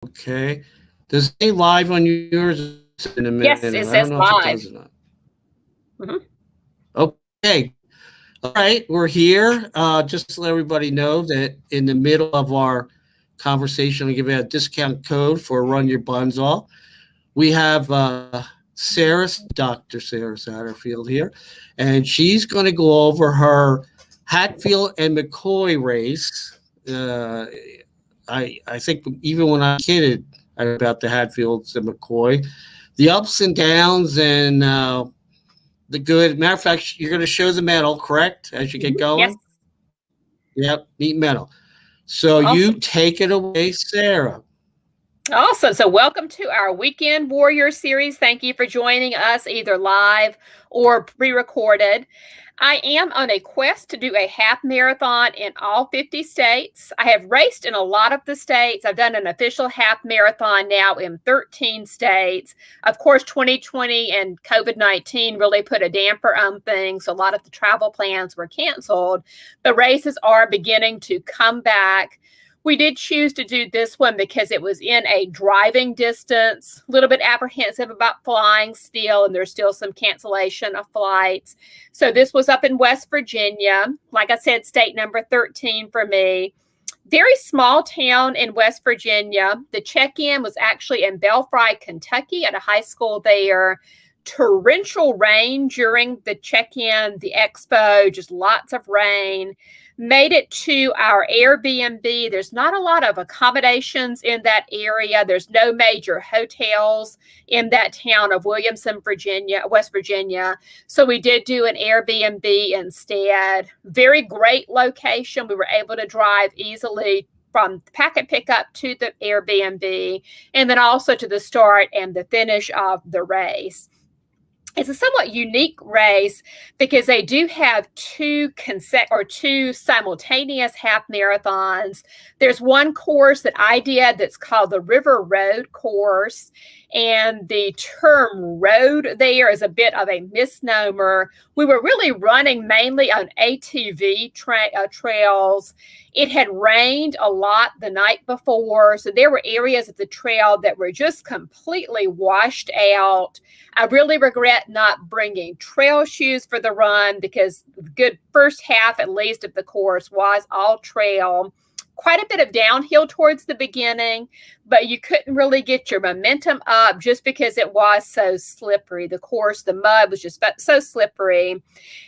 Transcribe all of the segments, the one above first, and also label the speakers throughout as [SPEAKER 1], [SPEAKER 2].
[SPEAKER 1] Okay. Does it say live on yours? In a minute.
[SPEAKER 2] Yes,
[SPEAKER 1] I
[SPEAKER 2] it
[SPEAKER 1] don't know
[SPEAKER 2] says
[SPEAKER 1] if it does or
[SPEAKER 2] live.
[SPEAKER 1] not.
[SPEAKER 2] Mhm.
[SPEAKER 1] Okay. All right. We're here. Just to let everybody know that in the middle of our conversation, I'll give you a discount code for Run Your Buns Off. We have Dr. Sarah Satterfield here, and she's going to go over her Hatfield and McCoy race. I think even when I was a kid about the Hatfields and McCoy, the ups and downs and the good. Matter of fact, you're going to show the medal, correct, as you get
[SPEAKER 2] Yes.
[SPEAKER 1] going? Yep, neat medal. So you
[SPEAKER 2] Awesome.
[SPEAKER 1] take it away, Sarah.
[SPEAKER 2] Awesome. So, welcome to our Weekend Warrior series. Thank you for joining us either live or pre recorded. I am on a quest to do a half marathon in all 50 states. I have raced in a lot of the states. I've done an official half marathon now in 13 states. Of course, 2020 and COVID-19 really put a damper on things. A lot of the travel plans were canceled. The races are beginning to come back. We did choose to do this one because it was in a driving distance, a little bit apprehensive about flying still, and there's still some cancellation of flights. So this was up in West Virginia. Like I said, state number 13 for me. Very small town in West Virginia. The check-in was actually in Belfry, Kentucky at a high school there. Torrential rain during the check-in, the expo, just lots of rain. Made it to our Airbnb. There's not a lot of accommodations in that area. There's no major hotels in that town of Williamson, Virginia, West Virginia. So we did do an Airbnb instead. Very great location. We were able to drive easily from the packet pickup to the Airbnb and then also to the start and the finish of the race. It's a somewhat unique race because they do have two simultaneous half marathons. There's one course that I did that's called the River Road course, and the term road there is a bit of a misnomer. We were really running mainly on ATV trails. It had rained a lot the night before, so there were areas of the trail that were just completely washed out. I really regret not bringing trail shoes for the run because the good first half, at least, of the course was all trail. Quite a bit of downhill towards the beginning, but you couldn't really get your momentum up just because it was so slippery. The course, the mud was just so slippery.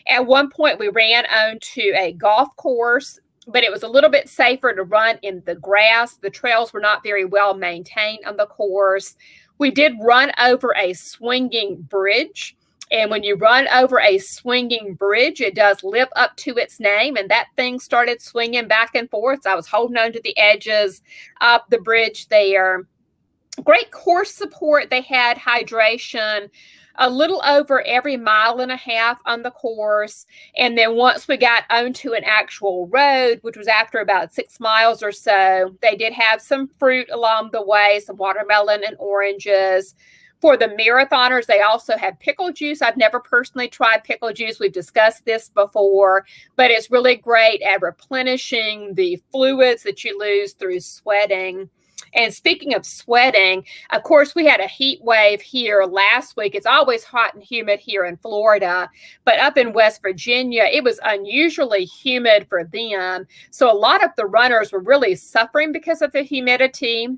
[SPEAKER 2] At one point, we ran onto a golf course, but it was a little bit safer to run in the grass. The trails were not very well maintained on the course. We did run over a swinging bridge. And when you run over a swinging bridge, it does live up to its name. And that thing started swinging back and forth. So I was holding on to the edges of the bridge there. Great course support. They had hydration a little over every mile and a half on the course. And then once we got onto an actual road, which was after about 6 miles or so, they did have some fruit along the way, some watermelon and oranges. For the marathoners, they also had pickle juice. I've never personally tried pickle juice. We've discussed this before, but it's really great at replenishing the fluids that you lose through sweating. And speaking of sweating, of course, we had a heat wave here last week. It's always hot and humid here in Florida, but up in West Virginia, it was unusually humid for them. So a lot of the runners were really suffering because of the humidity.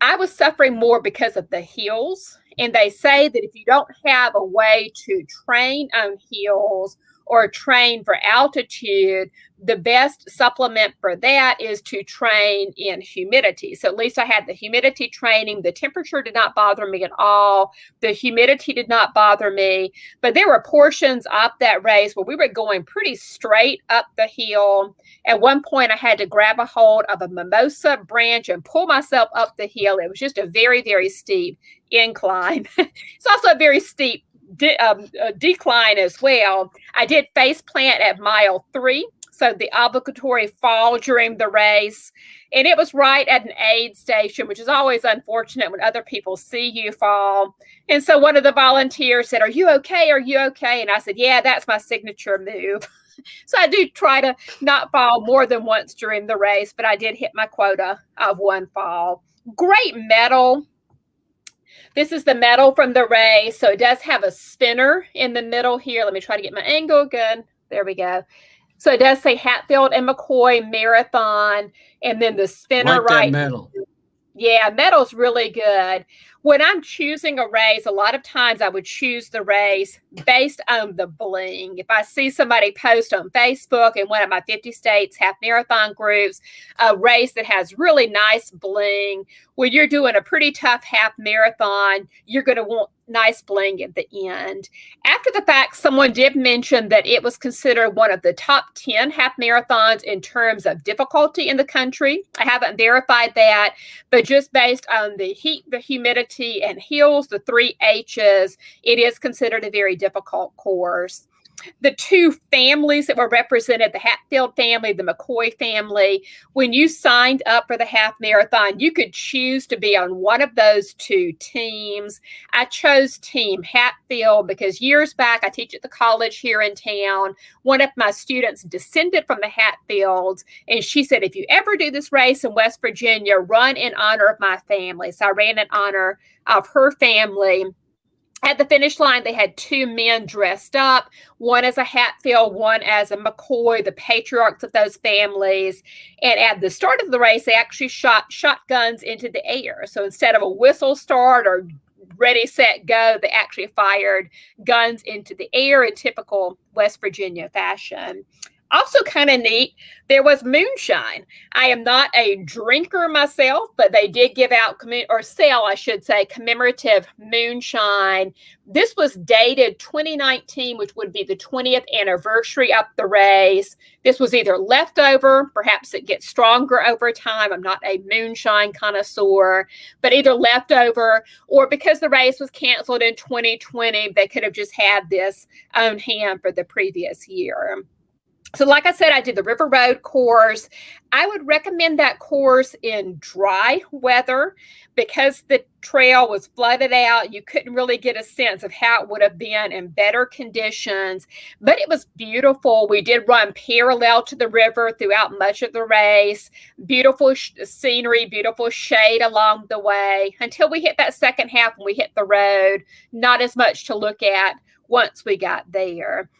[SPEAKER 2] I was suffering more because of the hills. And they say that if you don't have a way to train on hills or train for altitude, the best supplement for that is to train in humidity. So at least I had the humidity training. The temperature did not bother me at all. The humidity did not bother me. But there were portions of that race where we were going pretty straight up the hill. At one point, I had to grab a hold of a mimosa branch and pull myself up the hill. It was just a very, very steep incline. It's also a very steep decline as well. I did face plant at mile 3. So the obligatory fall during the race. And it was right at an aid station, which is always unfortunate when other people see you fall. And so one of the volunteers said, "Are you okay? Are you okay?" And I said, "Yeah, that's my signature move." So I do try to not fall more than once during the race, but I did hit my quota of one fall. Great medal. This is the medal from the race. So it does have a spinner in the middle here. Let me try to get my angle good. There we go. So it does say Hatfield and McCoy Marathon, and then the spinner
[SPEAKER 1] Like that
[SPEAKER 2] right.
[SPEAKER 1] medal.
[SPEAKER 2] Yeah, medal's really good. When I'm choosing a race, a lot of times I would choose the race based on the bling. If I see somebody post on Facebook in one of my 50 states half marathon groups, a race that has really nice bling, when you're doing a pretty tough half marathon, you're going to want nice bling at the end. After the fact, someone did mention that it was considered one of the top 10 half marathons in terms of difficulty in the country. I haven't verified that, but just based on the heat, the humidity, and hills, the 3 H's, it is considered a very difficult course. The two families that were represented, the Hatfield family, the McCoy family, when you signed up for the half marathon, you could choose to be on one of those two teams. I chose Team Hatfield because years back, I teach at the college here in town. One of my students descended from the Hatfields, and she said, if you ever do this race in West Virginia, run in honor of my family. So I ran in honor of her family. At the finish line, they had two men dressed up, one as a Hatfield, one as a McCoy, the patriarchs of those families. And at the start of the race, they actually shot shotguns into the air. So instead of a whistle start or ready, set, go, they actually fired guns into the air in typical West Virginia fashion. Also kind of neat, there was moonshine. I am not a drinker myself, but they did give out, or sell, I should say, commemorative moonshine. This was dated 2019, which would be the 20th anniversary of the race. This was either leftover, perhaps it gets stronger over time. I'm not a moonshine connoisseur, but either leftover or because the race was canceled in 2020, they could have just had this on hand for the previous year. So like I said, I did the River Road course. I would recommend that course in dry weather because the trail was flooded out. You couldn't really get a sense of how it would have been in better conditions, but it was beautiful. We did run parallel to the river throughout much of the race. Beautiful scenery, beautiful shade along the way until we hit that second half when we hit the road. Not as much to look at once we got there.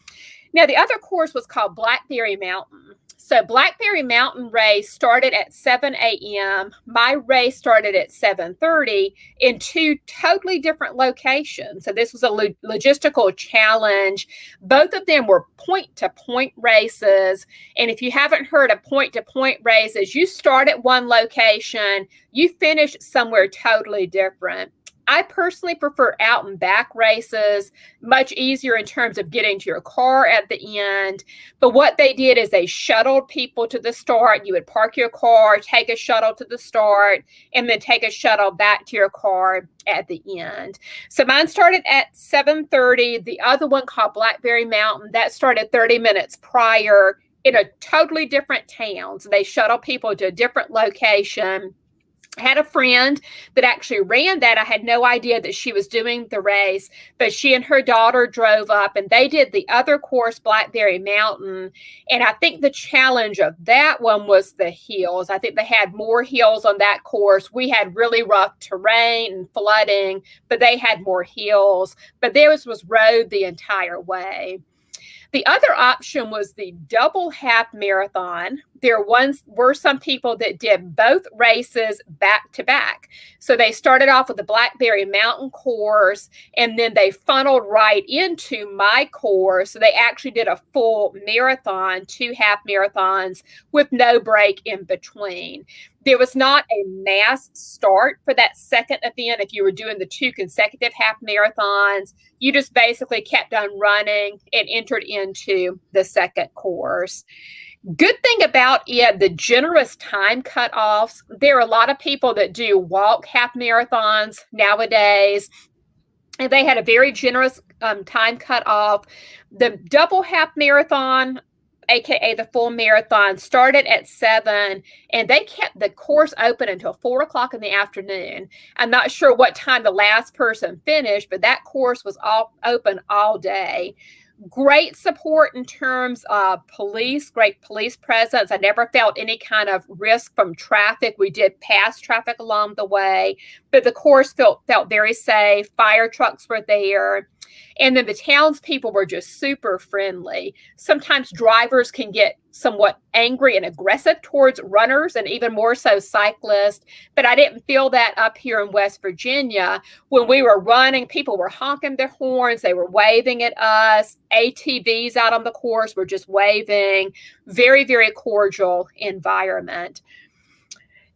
[SPEAKER 2] Now, the other course was called Blackberry Mountain. So Blackberry Mountain race started at 7 a.m. My race started at 7:30 in two totally different locations. So this was a logistical challenge. Both of them were point-to-point races. And if you haven't heard of point-to-point races, you start at one location, you finish somewhere totally different. I personally prefer out and back races, much easier in terms of getting to your car at the end. But what they did is they shuttled people to the start. You would park your car, take a shuttle to the start, and then take a shuttle back to your car at the end. So mine started at 7:30. The other one called Blackberry Mountain, that started 30 minutes prior in a totally different town. So they shuttle people to a different location. I had a friend that actually ran that. I had no idea that she was doing the race, but she and her daughter drove up and they did the other course, Blackberry Mountain. And I think the challenge of that one was the hills. I think they had more hills on that course. We had really rough terrain and flooding, but they had more hills. But theirs was road the entire way. The other option was the double half marathon. There were some people that did both races back to back. So they started off with the Blackberry Mountain course, and then they funneled right into my course. So they actually did a full marathon, 2 half marathons with no break in between. There was not a mass start for that second event. If you were doing the 2 consecutive half marathons, you just basically kept on running and entered into the second course. Good thing about it, the generous time cutoffs. There are a lot of people that do walk half marathons nowadays, and they had a very generous time cutoff. The double half marathon, aka the full marathon, started at 7, and they kept the course open until 4 o'clock in the afternoon. I'm not sure what time the last person finished, but that course was all open all day. Great support in terms of police, great police presence. I never felt any kind of risk from traffic. We did pass traffic along the way, but the course felt very safe. Fire trucks were there. And then the townspeople were just super friendly. Sometimes drivers can get somewhat angry and aggressive towards runners and even more so cyclists. But I didn't feel that up here in West Virginia. When we were running, people were honking their horns. They were waving at us. ATVs out on the course were just waving. Very, very cordial environment.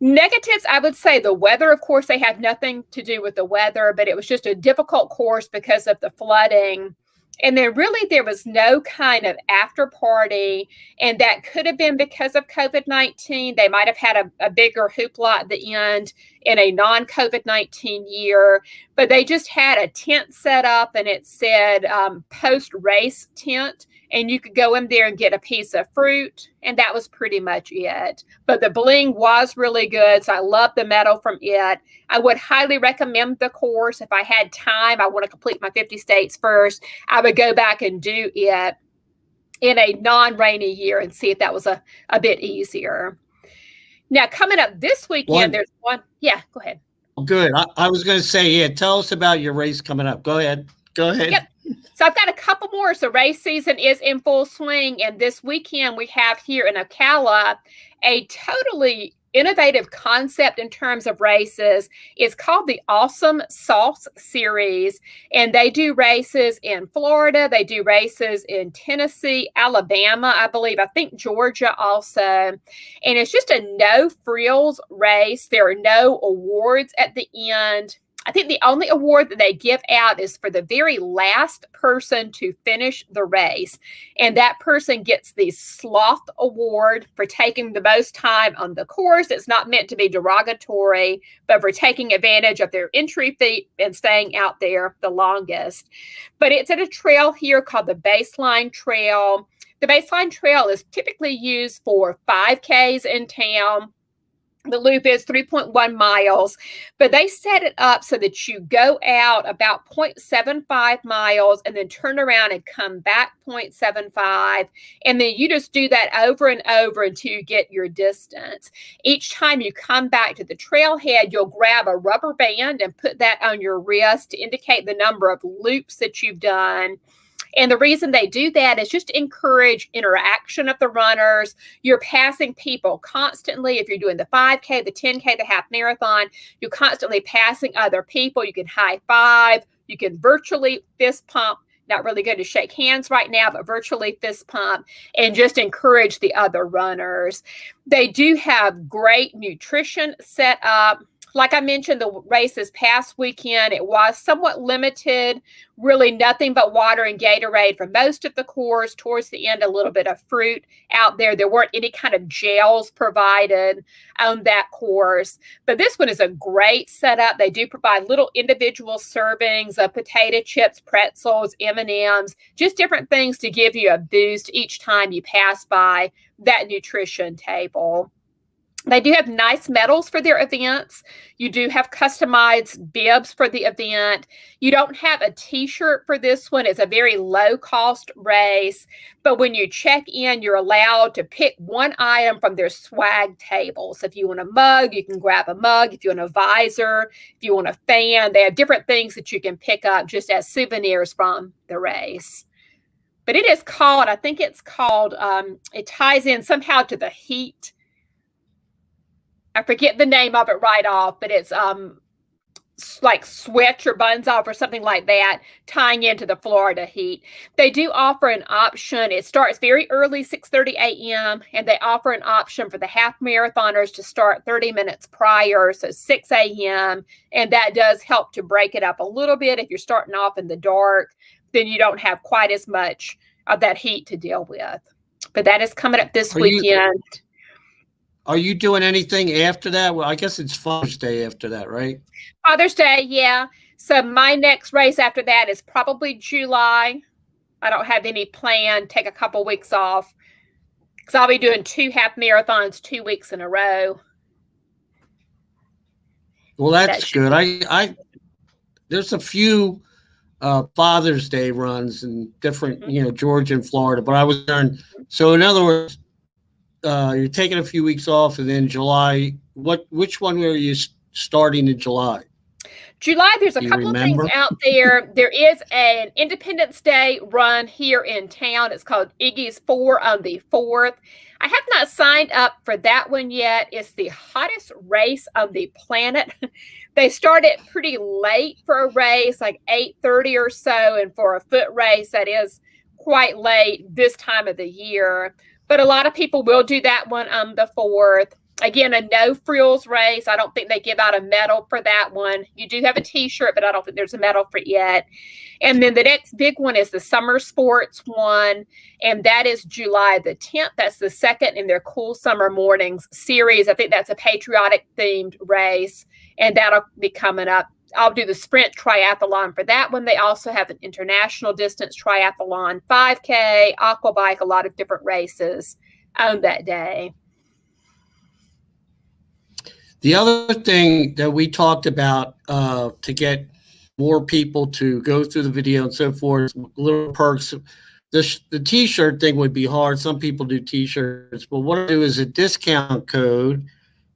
[SPEAKER 2] Negatives, I would say the weather. Of course, they have nothing to do with the weather, but it was just a difficult course because of the flooding. And then really there was no kind of after party, and that could have been because of COVID-19. They might have had a bigger hoopla at the end in a non-COVID-19 year, but they just had a tent set up and it said post-race tent, and you could go in there and get a piece of fruit, and that was pretty much it. But the bling was really good, so I love the medal from it. I would highly recommend the course. If I had time, I want to complete my 50 states first, I would go back and do it in a non-rainy year and see if that was a bit easier. Now, coming up this weekend, there's one. Yeah, go ahead.
[SPEAKER 1] Good. I was going to say, yeah, tell us about your race coming up. Go ahead.
[SPEAKER 2] Yep. So I've got a couple more. So race season is in full swing. And this weekend we have here in Ocala a totally innovative concept in terms of races. It's called the Awesome Sauce Series. And they do races in Florida. They do races in Tennessee, Alabama, I believe. I think Georgia also. And it's just a no frills race. There are no awards at the end. I think the only award that they give out is for the very last person to finish the race. And that person gets the Sloth Award for taking the most time on the course. It's not meant to be derogatory, but for taking advantage of their entry fee and staying out there the longest. But it's at a trail here called the Baseline Trail. The Baseline Trail is typically used for 5Ks in town. The loop is 3.1 miles, but they set it up so that you go out about 0.75 miles and then turn around and come back 0.75. And then you just do that over and over until you get your distance. Each time you come back to the trailhead, you'll grab a rubber band and put that on your wrist to indicate the number of loops that you've done. And the reason they do that is just to encourage interaction of the runners. You're passing people constantly. If you're doing the 5K, the 10K, the half marathon, you're constantly passing other people. You can high five. You can virtually fist pump. Not really good to shake hands right now, but virtually fist pump and just encourage the other runners. They do have great nutrition set up. Like I mentioned, the race this past weekend, it was somewhat limited, really nothing but water and Gatorade for most of the course. Towards the end, a little bit of fruit out there. There weren't any kind of gels provided on that course. But this one is a great setup. They do provide little individual servings of potato chips, pretzels, M&Ms, just different things to give you a boost each time you pass by that nutrition table. They do have nice medals for their events. You do have customized bibs for the event. You don't have a t-shirt for this one. It's a very low-cost race. But when you check in, you're allowed to pick one item from their swag table. So if you want a mug, you can grab a mug. If you want a visor, if you want a fan, they have different things that you can pick up just as souvenirs from the race. But it is called, I think it's called, it ties in somehow to the heat. I forget the name of it right off, but it's like Sweat Your Buns Off or something like that, tying into the Florida heat. They do offer an option. It starts very early, 6:30 a.m., and they offer an option for the half marathoners to start 30 minutes prior, so 6 a.m., and that does help to break it up a little bit. If you're starting off in the dark, then you don't have quite as much of that heat to deal with. But that is coming up this weekend.
[SPEAKER 1] Are you doing anything after that? Well, I guess it's Father's Day after that, right?
[SPEAKER 2] Father's Day, yeah. So my next race after that is probably July. I don't have any plan. Take a couple weeks off because I'll be doing 2 half marathons 2 weeks in a row.
[SPEAKER 1] Well, that's good. I there's a few Father's Day runs and different, Georgia and Florida. But I was there. So in other words, you're taking a few weeks off, and then July. Which one were you starting in July?
[SPEAKER 2] July, there's a
[SPEAKER 1] Do you
[SPEAKER 2] couple of things
[SPEAKER 1] remember?
[SPEAKER 2] out there. There is an Independence Day run here in town. It's called Iggy's 4 on the 4th. I have not signed up for that one yet. It's the hottest race on the planet. They start it pretty late for a race, like 8:30 or so, and for a foot race, that is quite late this time of the year. But a lot of people will do that one on the 4th. Again, a no frills race. I don't think they give out a medal for that one. You do have a t-shirt, but I don't think there's a medal for it yet. And then the next big one is the summer sports one, and that is July the 10th. That's the second in their Cool Summer Mornings series. I think that's a patriotic themed race, and that'll be coming up. I'll do the sprint triathlon for that one. They also have an international distance triathlon, 5K, aqua bike, a lot of different races on that day.
[SPEAKER 1] The other thing that we talked about to get more people to go through the video and so forth, little perks. The t-shirt thing would be hard. Some people do t-shirts, but what I do is a discount code,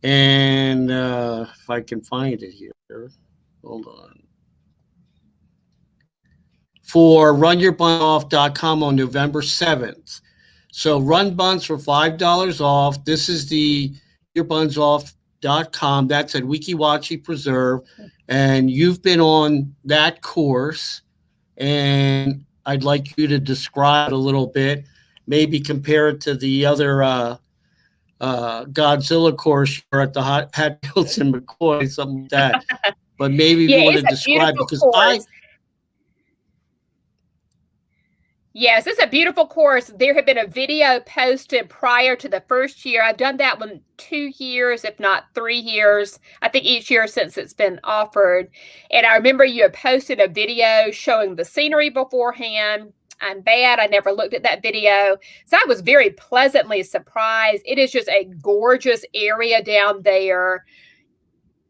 [SPEAKER 1] and if I can find it here, hold on. For runyourbunsoff.com on November 7th. So run buns for $5 off. This is the yourbunsOff.com. That's at Weeki Wachee Preserve, and you've been on that course, and I'd like you to describe it a little bit, maybe compare it to the other Godzilla course you're at the Hatfields and McCoy, something like that. But maybe if you want to describe, because
[SPEAKER 2] course. Yes, it's a beautiful course. There had been a video posted prior to the first year. I've done that one 2 years, if not 3 years, I think each year since it's been offered. And I remember you had posted a video showing the scenery beforehand. I'm bad. I never looked at that video. So I was very pleasantly surprised. It is just a gorgeous area down there.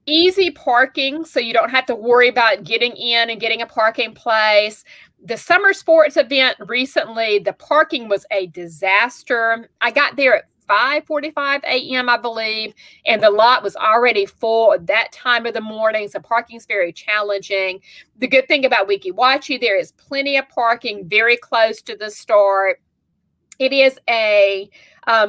[SPEAKER 2] Easy parking, so you don't have to worry about getting in and getting a parking place. The summer sports event recently, the parking was a disaster. I got there at 5:45 a.m., I believe, and the lot was already full at that time of the morning, so parking's very challenging. The good thing about Weeki Wachee, there is plenty of parking very close to the start. It is a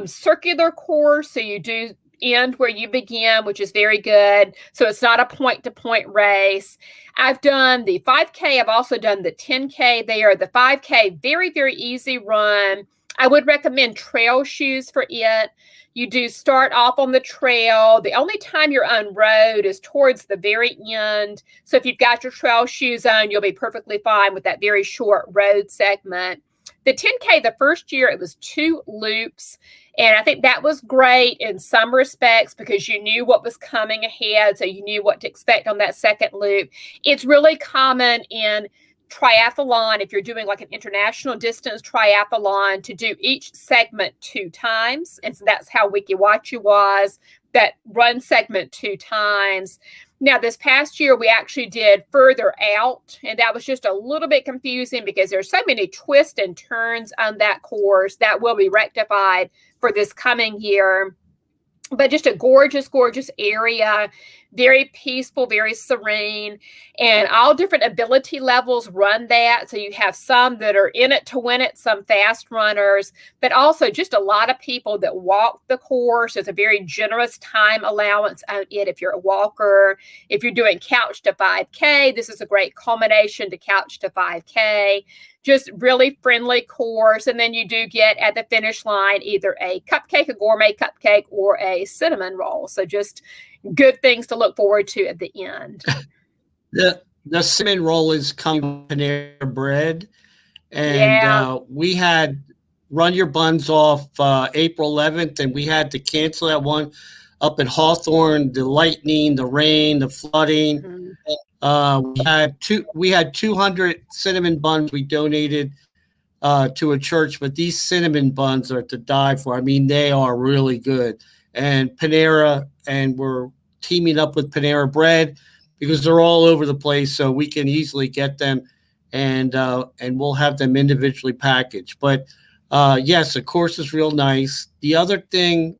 [SPEAKER 2] circular course, so you do end where you begin, which is very good. So it's not a point-to-point race. I've done the 5K. I've also done the 10K there. The 5K, very, very easy run. I would recommend trail shoes for it. You do start off on the trail. The only time you're on road is towards the very end. So if you've got your trail shoes on, you'll be perfectly fine with that very short road segment. The 10K, the first year, it was 2 loops. And I think that was great in some respects because you knew what was coming ahead. So you knew what to expect on that second loop. It's really common in triathlon, if you're doing like an international distance triathlon, to do each segment 2 times. And so that's how Weeki Wachee was, that run segment 2 times. Now, this past year, we actually did further out, and that was just a little bit confusing because there's so many twists and turns on that course. That will be rectified for this coming year. But just a gorgeous, gorgeous area, very peaceful, very serene, and all different ability levels run that. So you have some that are in it to win it, some fast runners, but also just a lot of people that walk the course. There's a very generous time allowance on it if you're a walker. If you're doing couch to 5K, this is a great culmination to couch to 5K. Just really friendly course. And then you do get at the finish line either a cupcake, a gourmet cupcake, or a cinnamon roll. So just good things to look forward to at the end.
[SPEAKER 1] The cinnamon roll is coming with Panera Bread. And we had Run Your Buns Off April 11th, and we had to cancel that one up in Hawthorne, the lightning, the rain, the flooding. Mm-hmm. We had 200 cinnamon buns we donated to a church, but these cinnamon buns are to die for. I mean, they are really good. And Panera, and we're teaming up with Panera Bread because they're all over the place, so we can easily get them. and we'll have them individually packaged. But yes, the course is real nice. The other thing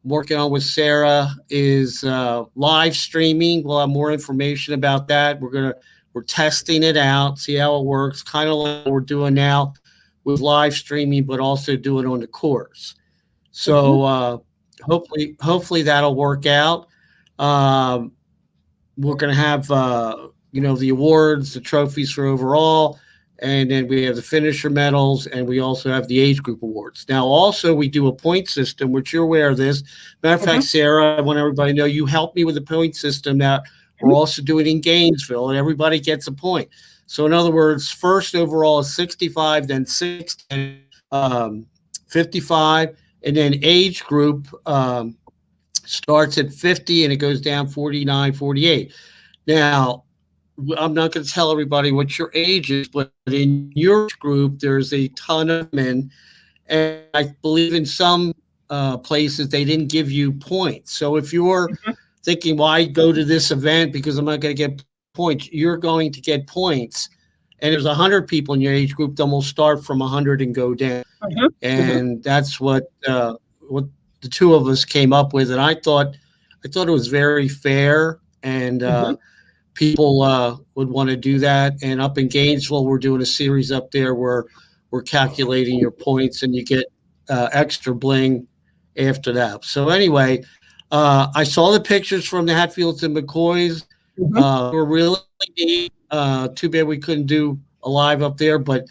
[SPEAKER 1] working on with Sarah is live streaming. We'll have more information about that. We're testing it out, see how it works, kind of like what we're doing now with live streaming, but also doing it on the course. So hopefully that'll work out. We're going to have the awards, the trophies for overall, and then we have the finisher medals, and we also have the age group awards. Now, also we do a point system, which you're aware of this. Matter of fact, Sarah, I want everybody to know you helped me with the point system that we're also doing in Gainesville, and everybody gets a point. So in other words, first overall is 65, then 60, 55, and then age group starts at 50 and it goes down 49, 48. Now, I'm not going to tell everybody what your age is, but in your group, there's a ton of men. And I believe in some places they didn't give you points. So if you're thinking, why go to this event because I'm not going to get points, you're going to get points. And there's 100 people in your age group, then we'll start from 100 and go down. And that's what the two of us came up with. And I thought it was very fair, and people would want to do that. And up in Gainesville, we're doing a series up there where we're calculating your points, and you get extra bling after that. So anyway, I saw the pictures from the Hatfields and McCoys. Were really neat. Too bad we couldn't do a live up there, but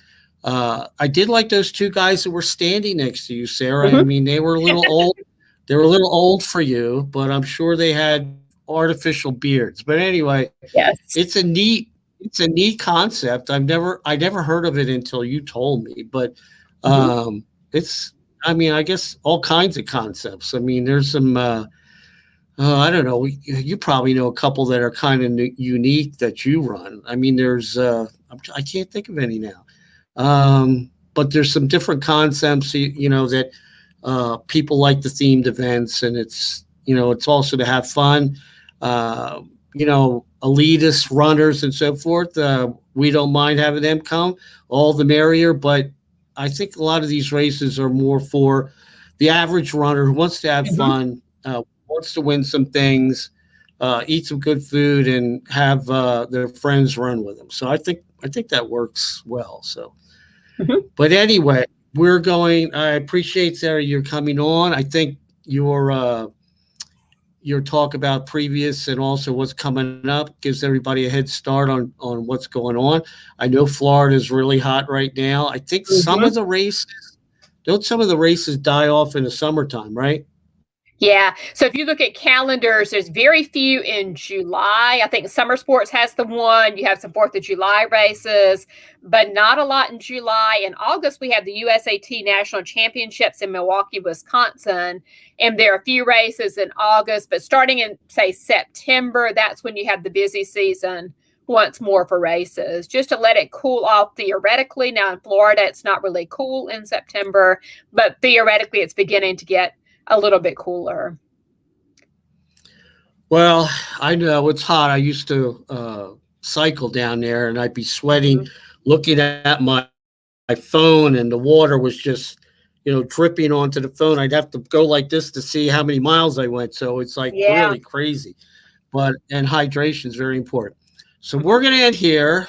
[SPEAKER 1] I did like those two guys that were standing next to you, Sarah. I mean, they were a little old. They were a little old for you, but I'm sure they had artificial beards. But anyway,
[SPEAKER 2] yes,
[SPEAKER 1] it's a neat concept. I never heard of it until you told me. But it's, I mean, I guess all kinds of concepts. I mean, there's some. I don't know. You probably know a couple that are kind of unique that you run. I mean, there's I can't think of any now, but there's some different concepts. That people like the themed events, and it's also to have fun. Elitist runners and so forth. We don't mind having them come, all the merrier. But I think a lot of these races are more for the average runner who wants to have fun. Wants to win some things, eat some good food, and have their friends run with them. So I think that works well. So, but anyway, we're going. I appreciate, Sarah, you're coming on. I think your talk about previous and also what's coming up gives everybody a head start on what's going on. I know Florida is really hot right now. I think some of the races die off in the summertime, right?
[SPEAKER 2] Yeah. So if you look at calendars, there's very few in July. I think Summer Sports has the one. You have some 4th of July races, but not a lot in July. In August, we have the USAT National Championships in Milwaukee, Wisconsin. And there are a few races in August, but starting in, say, September, that's when you have the busy season once more for races, just to let it cool off theoretically. Now in Florida, it's not really cool in September, but theoretically, it's beginning to get a little bit cooler.
[SPEAKER 1] Well, I know it's hot. I used to cycle down there, and I'd be sweating, looking at my phone, and the water was just, dripping onto the phone. I'd have to go like this to see how many miles I went. So it's like really crazy. And hydration is very important. So we're going to end here.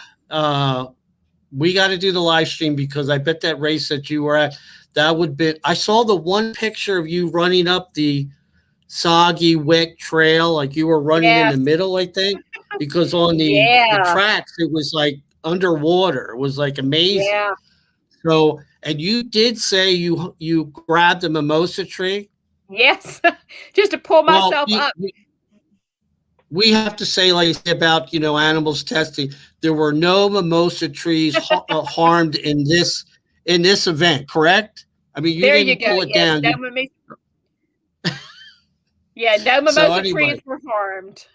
[SPEAKER 1] We got to do the live stream because I bet that race that you were at, that would be. I saw the one picture of you running up the soggy, wet trail, like you were running in the middle, I think, because on the tracks it was like underwater. It was like amazing.
[SPEAKER 2] Yeah.
[SPEAKER 1] So, and you did say you grabbed a mimosa tree.
[SPEAKER 2] Yes, just to pull myself up.
[SPEAKER 1] We have to say, like about animals testing. There were no mimosa trees harmed in this event, correct? I mean, you didn't pull it down.
[SPEAKER 2] No mimosa trees were harmed.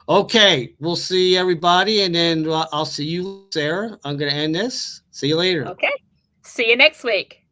[SPEAKER 1] Okay, we'll see everybody, and then I'll see you, Sarah. I'm going to end this. See you later.
[SPEAKER 2] Okay. See you next week.